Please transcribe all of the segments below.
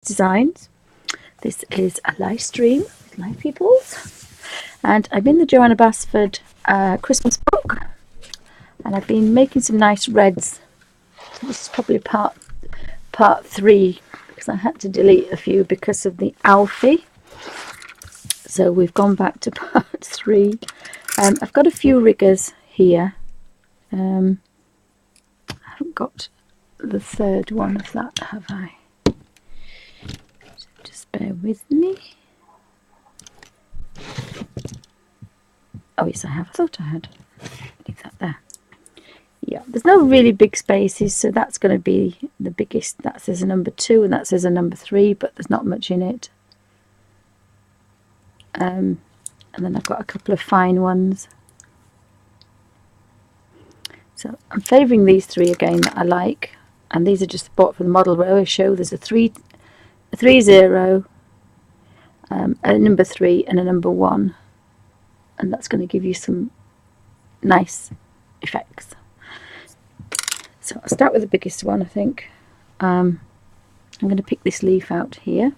Designs. This is a live stream with live peoples, and I'm in the Johanna Basford Christmas book, and I've been making some nice reds. So this is probably part 3 because I had to delete a few because of the Alfie. So we've gone back to part 3. I've got a few riggers here. I haven't got the third one of that, have I? So just bear with me. Oh yes, I have. I thought I had. Leave that there. Yeah, there's no really big spaces, so that's going to be the biggest. That says a number 2 and that says a number 3, but there's not much in it. And then I've got a couple of fine ones. So I'm favouring these 3 again that I like, and these are just bought for the model where I always show there's a 3, a 3 0, a number 3 and a number 1, and that's going to give you some nice effects. So I'll start with the biggest one, I think. I'm going to pick this leaf out here.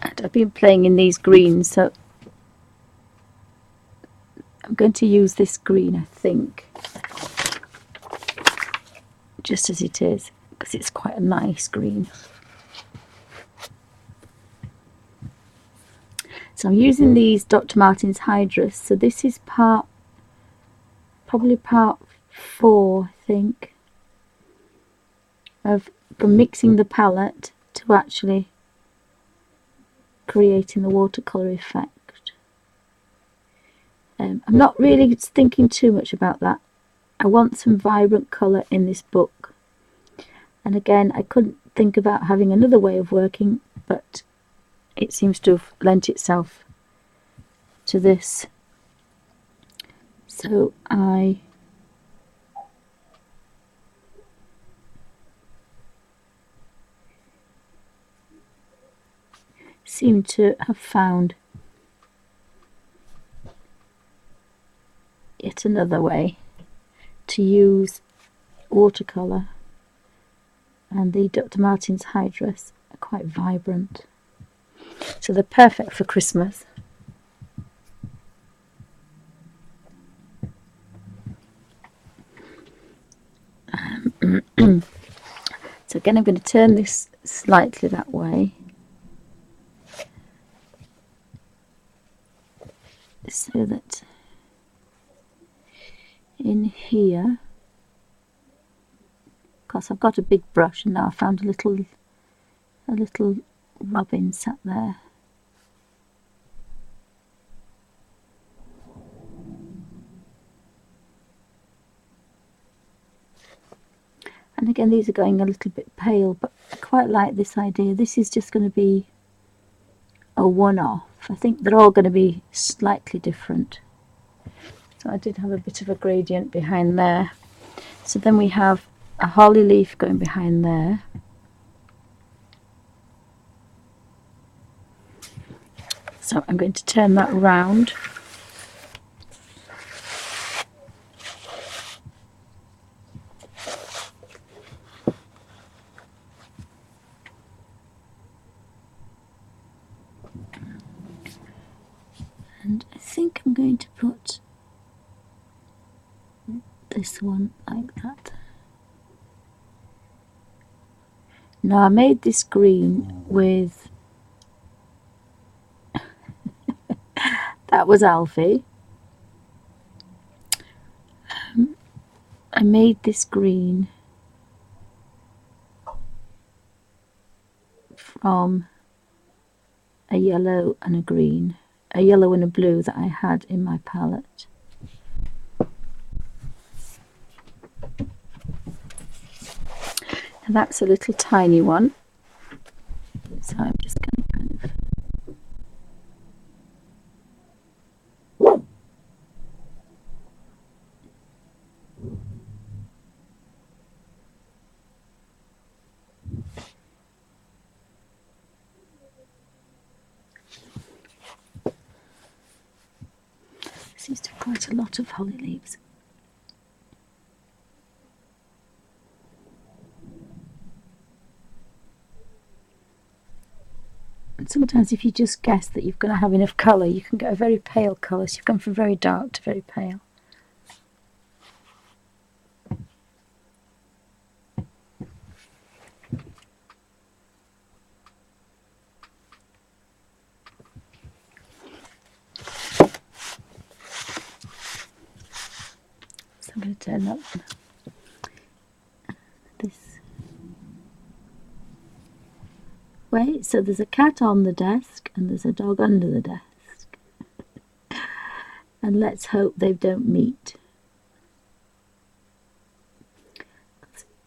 And I've been playing in these greens, so I'm going to use this green, I think, just as it is, because it's quite a nice green. So I'm using these Dr. Martens Hydras. So this is probably part 4, I think, from mixing the palette to actually creating the watercolor effect. I'm not really thinking too much about that. I want some vibrant colour in this book. And again, I couldn't think about having another way of working, but it seems to have lent itself to this. So I seem to have found yet another way to use watercolour, and the Dr. Martens Hydras are quite vibrant, so they're perfect for Christmas. So again, I'm going to turn this slightly that way, so that in here, because I've got a big brush and now I found a little robin sat there. And again, these are going a little bit pale, but I quite like this idea. This is just going to be a one-off. I think they're all going to be slightly different. So I did have a bit of a gradient behind there. So then we have a holly leaf going behind there. So I'm going to turn that round. And I think I'm going to put this one like that. Now I made this green with, that was Alfie. I made this green from a yellow and a green, a yellow and a blue that I had in my palette. And that's a little tiny one, so I'm just going to kind of seems to have quite a lot of holly leaves. And sometimes if you just guess that you're going to have enough colour, you can get a very pale colour, so you've gone from very dark to very pale. So I'm going to turn that one. This way. So there's a cat on the desk and there's a dog under the desk. And let's hope they don't meet.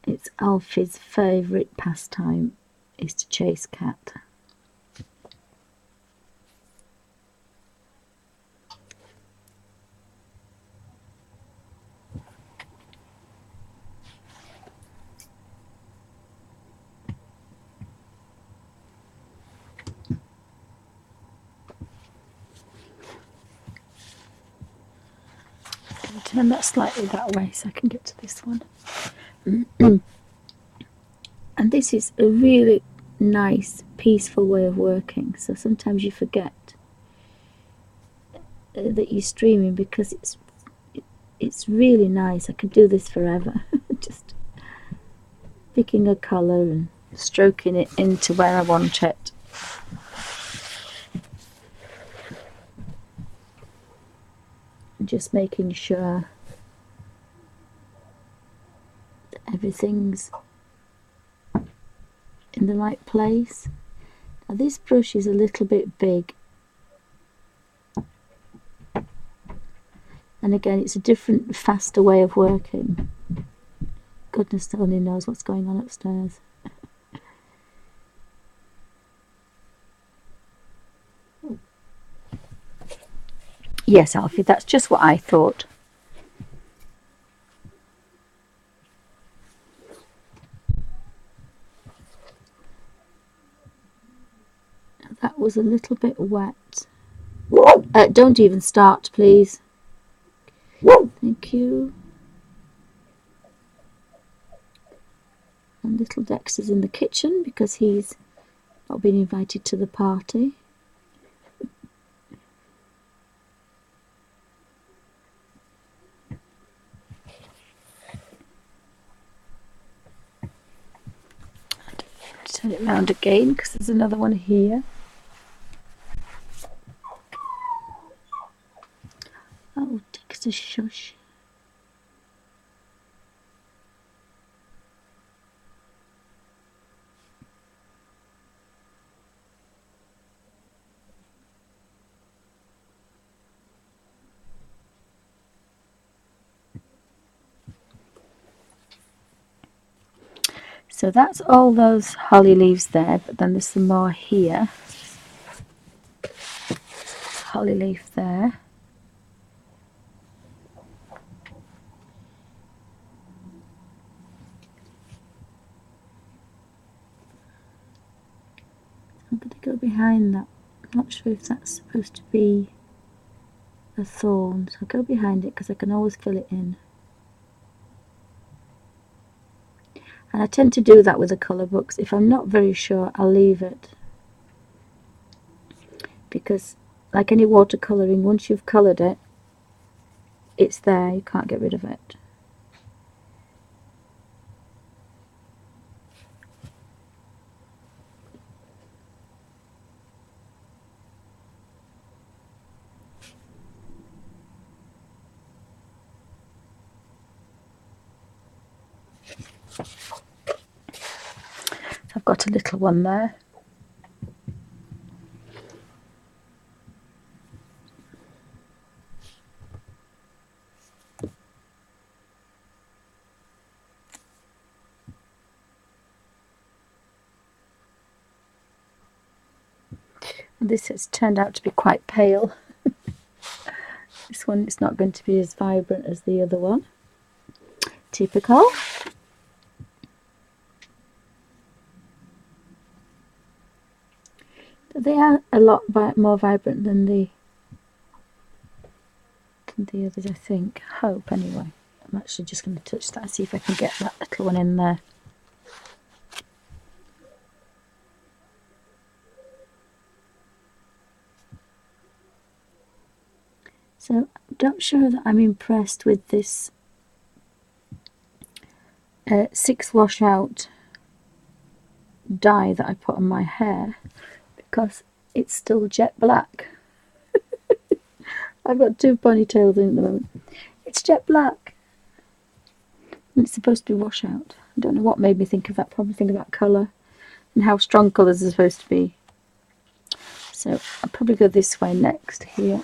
It's Alfie's favourite pastime is to chase cat. Turn that slightly that way so I can get to this one. And this is a really nice, peaceful way of working. So sometimes you forget that you're streaming because it's really nice. I could do this forever. Just picking a colour and stroking it into where I want it. And just making sure that everything's in the right place. Now this brush is a little bit big, and again it's a different, faster way of working. Goodness only knows what's going on upstairs. Yes, Alfie, that's just what I thought. That was a little bit wet. Don't even start, please. Thank you. And little Dexter's in the kitchen because he's not been invited to the party. Turn it round again because there's another one here. Oh, Dexter, shush. So that's all those holly leaves there, but then there's some more here. Holly leaf there. I'm going to go behind that. I'm not sure if that's supposed to be a thorn, so I'll go behind it because I can always fill it in. And I tend to do that with the colour books. If I'm not very sure, I'll leave it. Because, like any watercolouring, once you've coloured it, it's there, you can't get rid of it. So I've got a little one there. This has turned out to be quite pale. This one is not going to be as vibrant as the other one. Typical. But they are a lot more vibrant than the others, I think. Hope, anyway. I'm actually just going to touch that, see if I can get that little one in there. So I'm not sure that I'm impressed with this 6 washout dye that I put on my hair, because it's still jet black. I've got 2 ponytails in at the moment. It's jet black. And it's supposed to be washout. I don't know what made me think of that. Probably think about colour and how strong colours are supposed to be. So I'll probably go this way next here.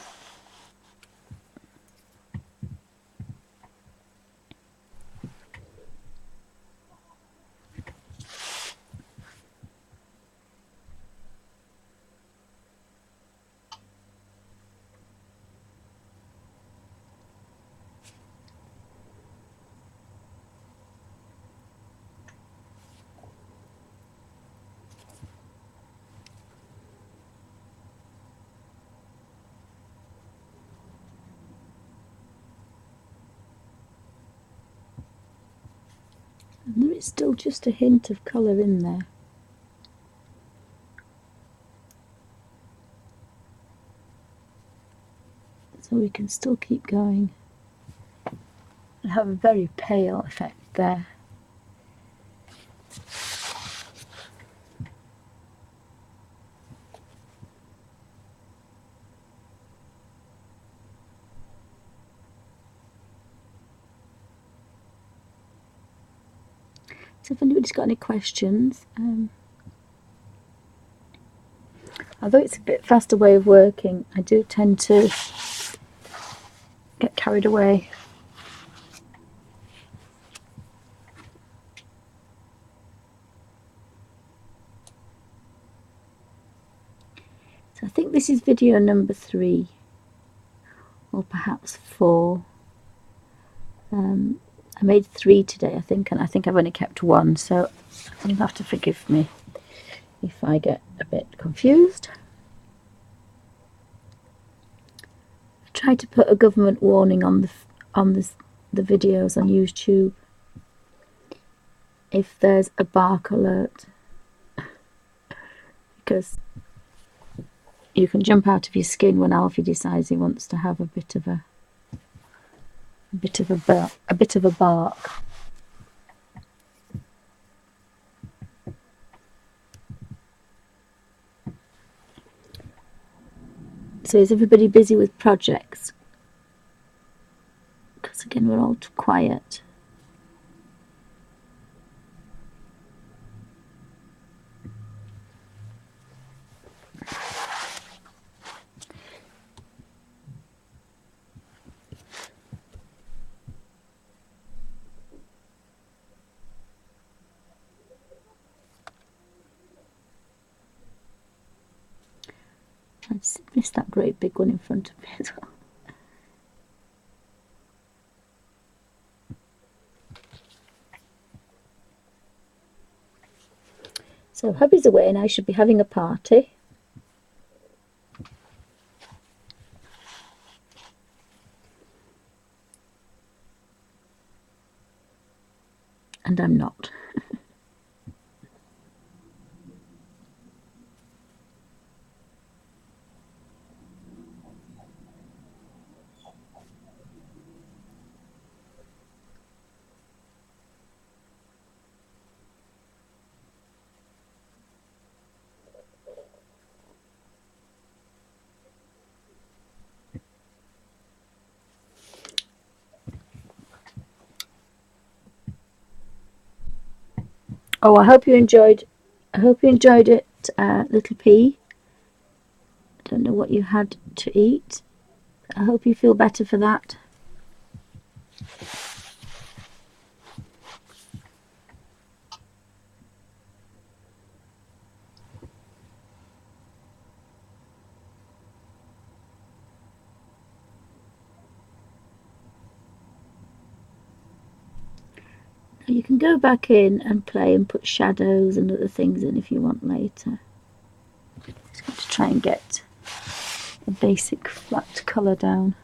And there is still just a hint of colour in there. So we can still keep going and have a very pale effect there. So if anybody's got any questions, although it's a bit faster way of working, I do tend to get carried away. So I think this is video number 3, or perhaps 4. I made 3 today, I think, and I think I've only kept 1, so you'll have to forgive me if I get a bit confused. I've tried to put a government warning on the videos on YouTube if there's a bark alert, because you can jump out of your skin when Alfie decides he wants to have a bit of a bark. So is everybody busy with projects? Because again, we're all too quiet. I just missed that great big one in front of me as well. So hubby's away and I should be having a party. And I'm not. Oh, I hope you enjoyed it, little P. I don't know what you had to eat. I hope you feel better for that. You can go back in and play and put shadows and other things in if you want later. Just got to try and get a basic flat colour down.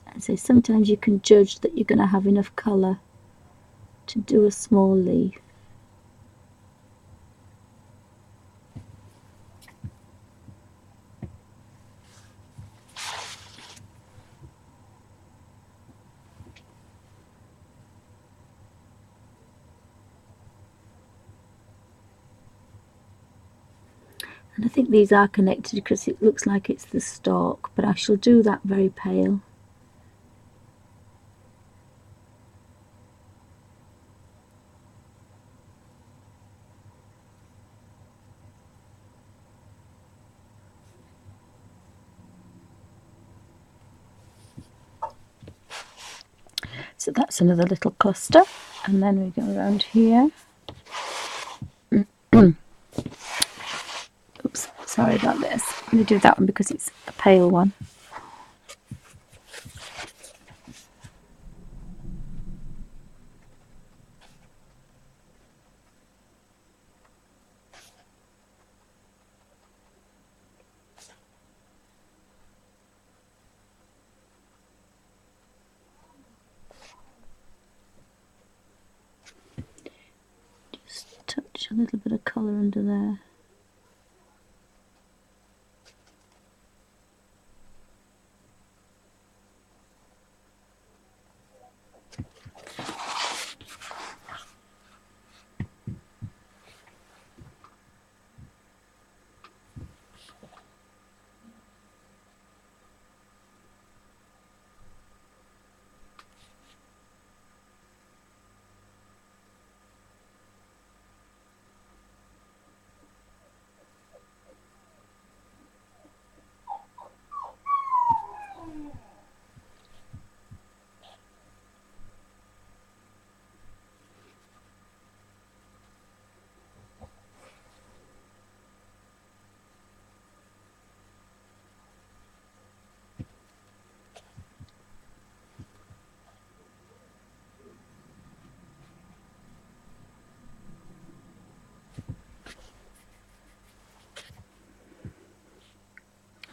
And so sometimes you can judge that you're going to have enough colour to do a small leaf. And I think these are connected because it looks like it's the stalk, but I shall do that very pale. So that's another little cluster, and then we go around here. Oops, sorry about this. I'm going to do that one because it's a pale one. Just touch a little bit of colour under there.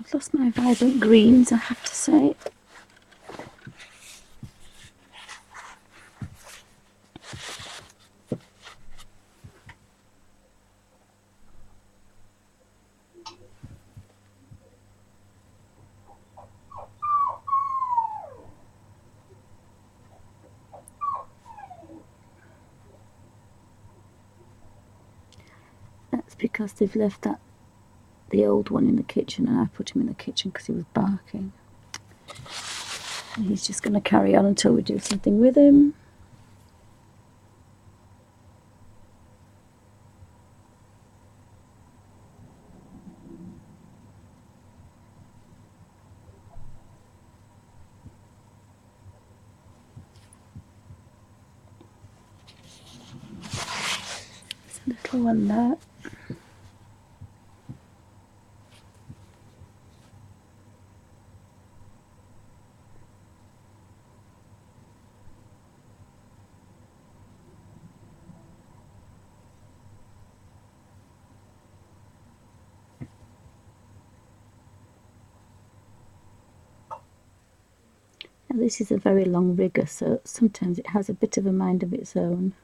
I've lost my vibrant greens, I have to say. That's because they've left the old one in the kitchen, and I put him in the kitchen because he was barking. And he's just going to carry on until we do something with him. There's a little one there. Now this is a very long rigger, so sometimes it has a bit of a mind of its own.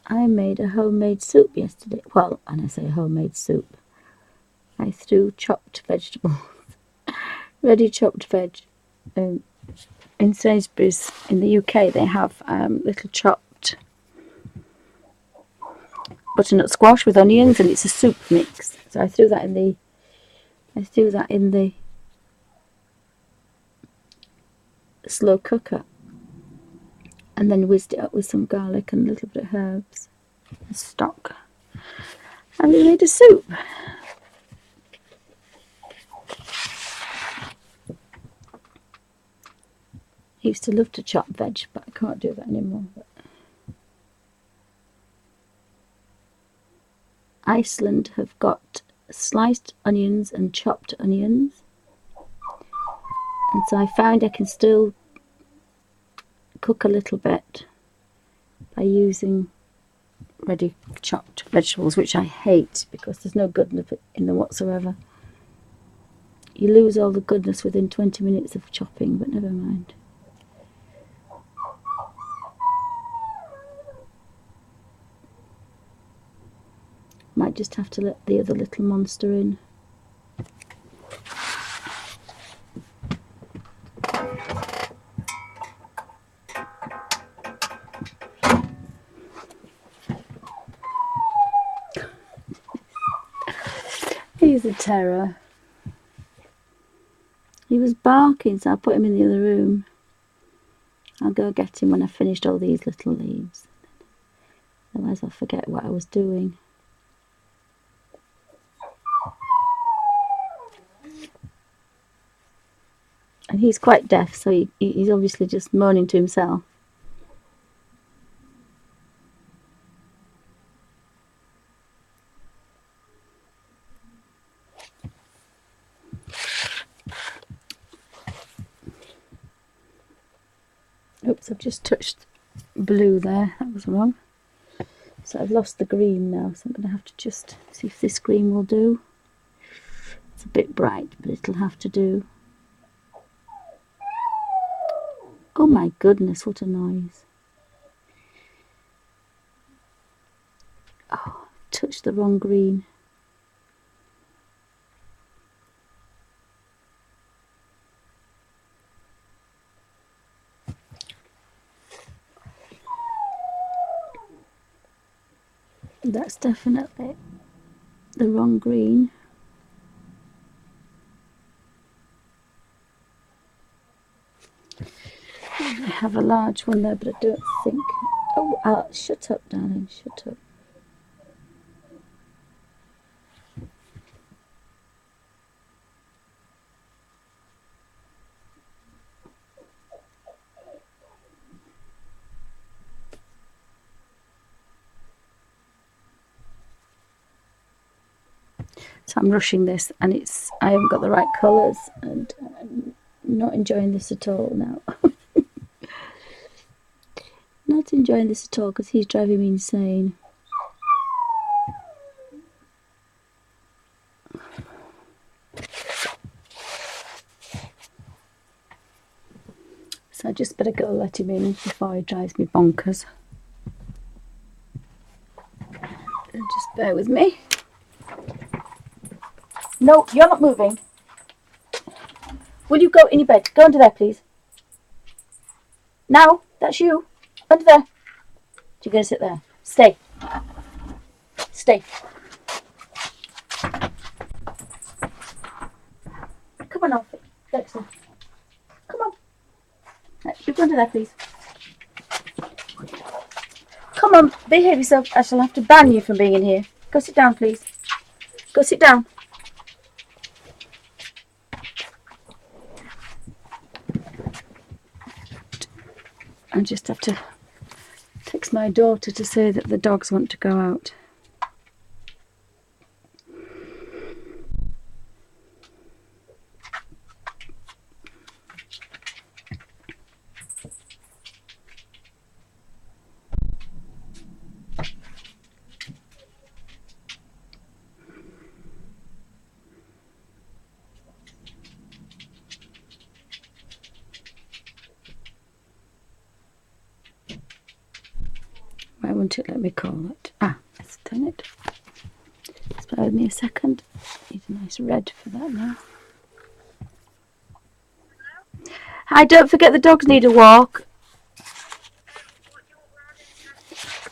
I made a homemade soup yesterday. Well, and I say homemade soup. I threw chopped vegetables, ready chopped veg. In Sainsbury's in the UK, they have little chopped butternut squash with onions, and it's a soup mix. So I threw that in the slow cooker, and then whizzed it up with some garlic and a little bit of herbs and stock, and we made a soup. I used to love to chop veg, but I can't do that anymore. Iceland have got sliced onions and chopped onions, and so I found I can still cook a little bit by using ready chopped vegetables, which I hate because there's no goodness in them whatsoever. You lose all the goodness within 20 minutes of chopping, but never mind. Might just have to let the other little monster in. He's a terror. He was barking, so I put him in the other room. I'll go get him when I've finished all these little leaves. Otherwise I'll forget what I was doing. And he's quite deaf, so he's obviously just moaning to himself. Oops, I've just touched blue there. That was wrong. So I've lost the green now, so I'm going to have to just see if this green will do. It's a bit bright, but it'll have to do. Oh my goodness, what a noise. Oh, touched the wrong green. That's definitely the wrong green. I have a large one there, but I don't think... Oh, shut up, darling, shut up. So I'm rushing this, and I haven't got the right colours, and I'm not enjoying this at all now. Not enjoying this at all because he's driving me insane. So I just better go let him in before he drives me bonkers. Just bear with me. No, you're not moving. Will you go in your bed? Go under there, please. Now, that's you. Under there. You're going to sit there. Stay. Stay. Come on, Alfie. Dexter. Come on. You go under there, please. Come on, behave yourself. I shall have to ban you from being in here. Go sit down, please. Go sit down. I just have to text my daughter to say that the dogs want to go out. Why won't it let me call it? Let's turn it. Just bear with me a second. Need a nice red for that now. Hi, don't forget the dogs need a walk.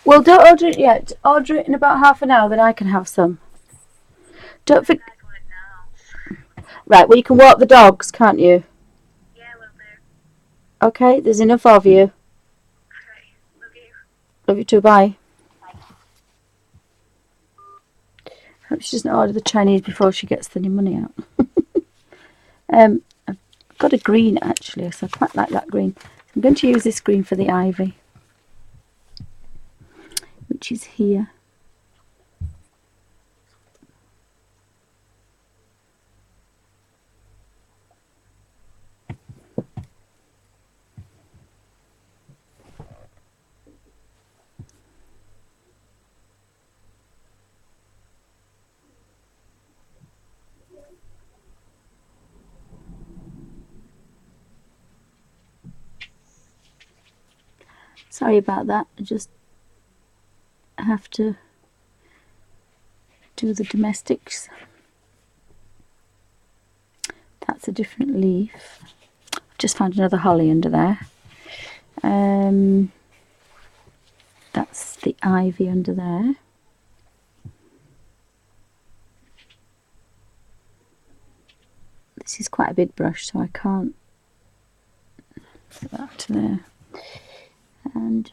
Well, don't order it yet. Order it in about half an hour, then I can have some. Don't forget. Right, well, you can walk the dogs, can't you? Yeah, will do. Okay, there's enough of you. Okay, love you. Love you too, bye. Bye. Hope she doesn't order the Chinese before she gets the money out. I've got a green actually, so I quite like that green. So I'm going to use this green for the ivy, which is here. Sorry about that. I just have to do the domestics. That's a different leaf. I've just found another holly under there. That's the ivy under there. This is quite a big brush, so I can't put that to there. And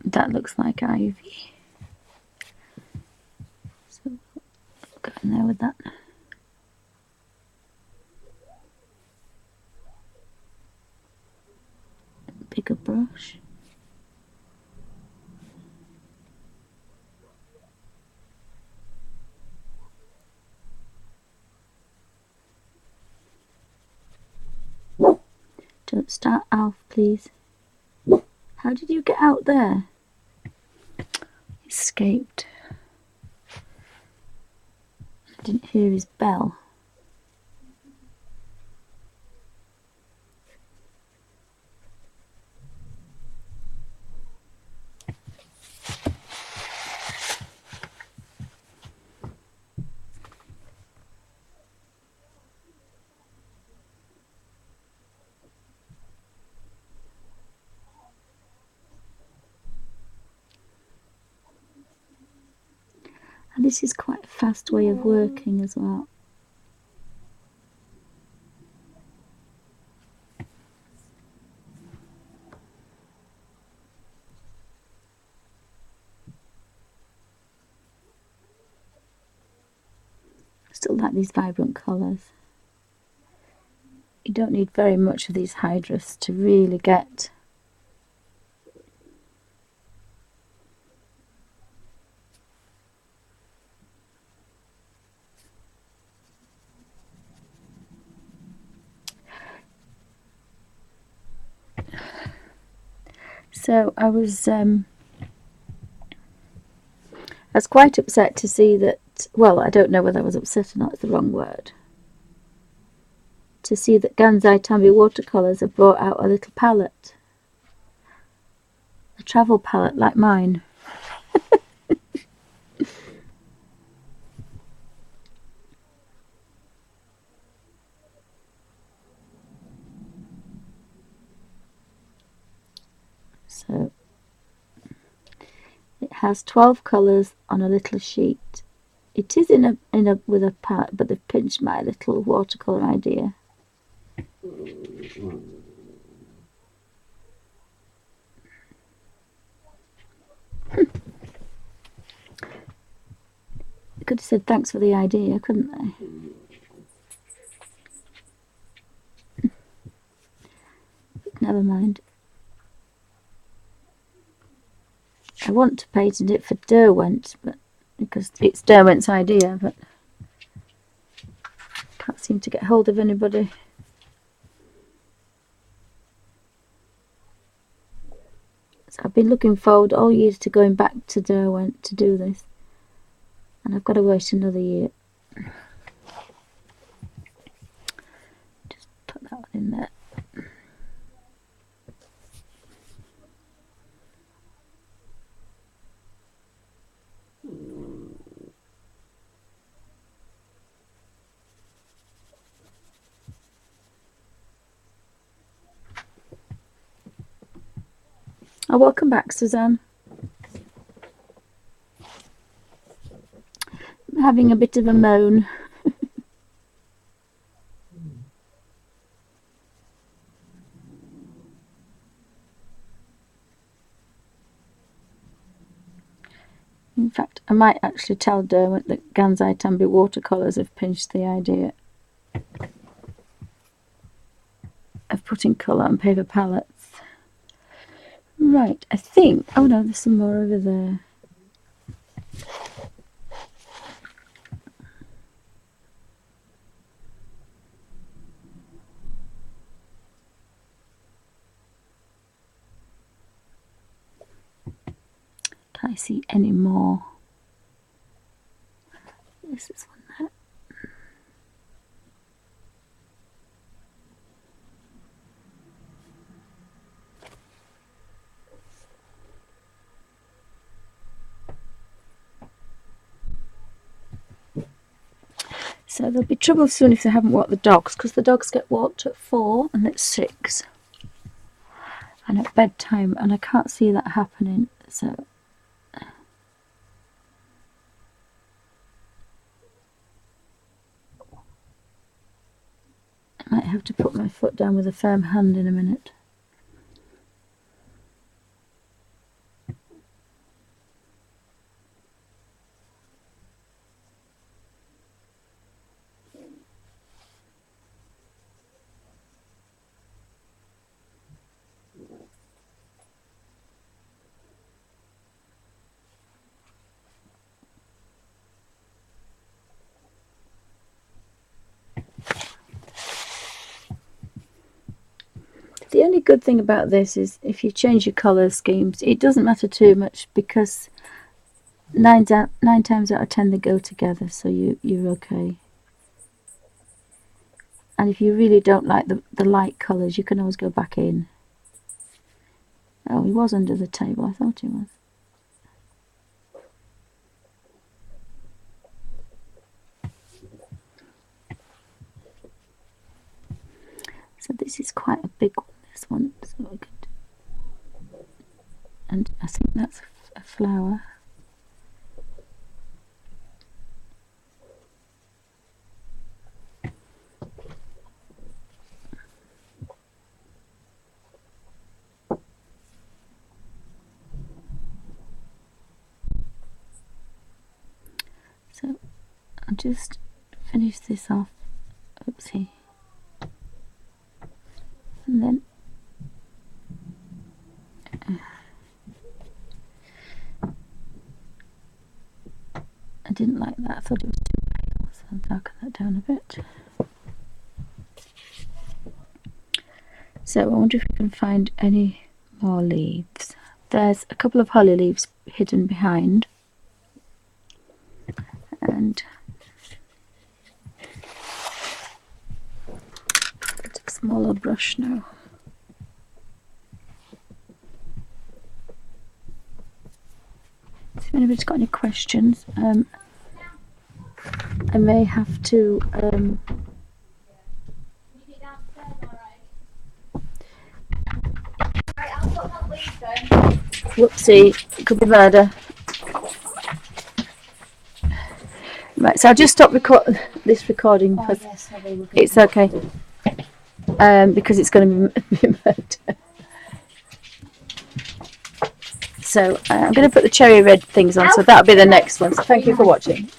that looks like ivy. So go in there with that. Bigger brush. Don't start, Alf, please. How did you get out there? Escaped. I didn't hear his bell. And this is quite a fast way of working as well. I still like these vibrant colours. You don't need very much of these hydras to really get so I was quite upset to see that, well, I don't know whether I was upset or not, it's the wrong word, to see that Gansai Tambi Watercolors have brought out a little palette, a travel palette like mine. So it has 12 colours on a little sheet. It is in a with a palette, but they've pinched my little watercolour idea. They could have said thanks for the idea, couldn't they? Never mind. I want to patent it for Derwent, but because it's Derwent's idea, but can't seem to get hold of anybody. So I've been looking forward all year to going back to Derwent to do this, and I've got to wait another year. Just put that one in there. Oh, welcome back, Suzanne. I'm having a bit of a moan. In fact, I might actually tell Derwent that Gansai Tambi Watercolors have pinched the idea of putting colour on paper palettes. Right, I think... oh no, there's some more over there. Can I see any more? This is one there. So there'll be trouble soon if they haven't walked the dogs, because the dogs get walked at 4 and at 6 and at bedtime, and I can't see that happening. So I might have to put my foot down with a firm hand in a minute. The only good thing about this is if you change your colour schemes, it doesn't matter too much, because 9 times out of 10 they go together, so you're okay. And if you really don't like the light colours, you can always go back in. Oh, he was under the table, I thought he was. So this is quite a big one, this one, so we could, and I think that's a flower. So I'll just finish this off. Oopsie. And then I didn't like that, I thought it was too pale, so I'll darken that down a bit. So I wonder if we can find any more leaves. There's a couple of holly leaves hidden behind, and it's a smaller brush now. If anybody's got any questions, I may have to whoopsie, it could be murder. Right, so I'll just stop this recording. Oh, yes, it's okay, because it's going to be murder. So I'm going to put the cherry red things on, so that'll be the next one. So thank you for watching.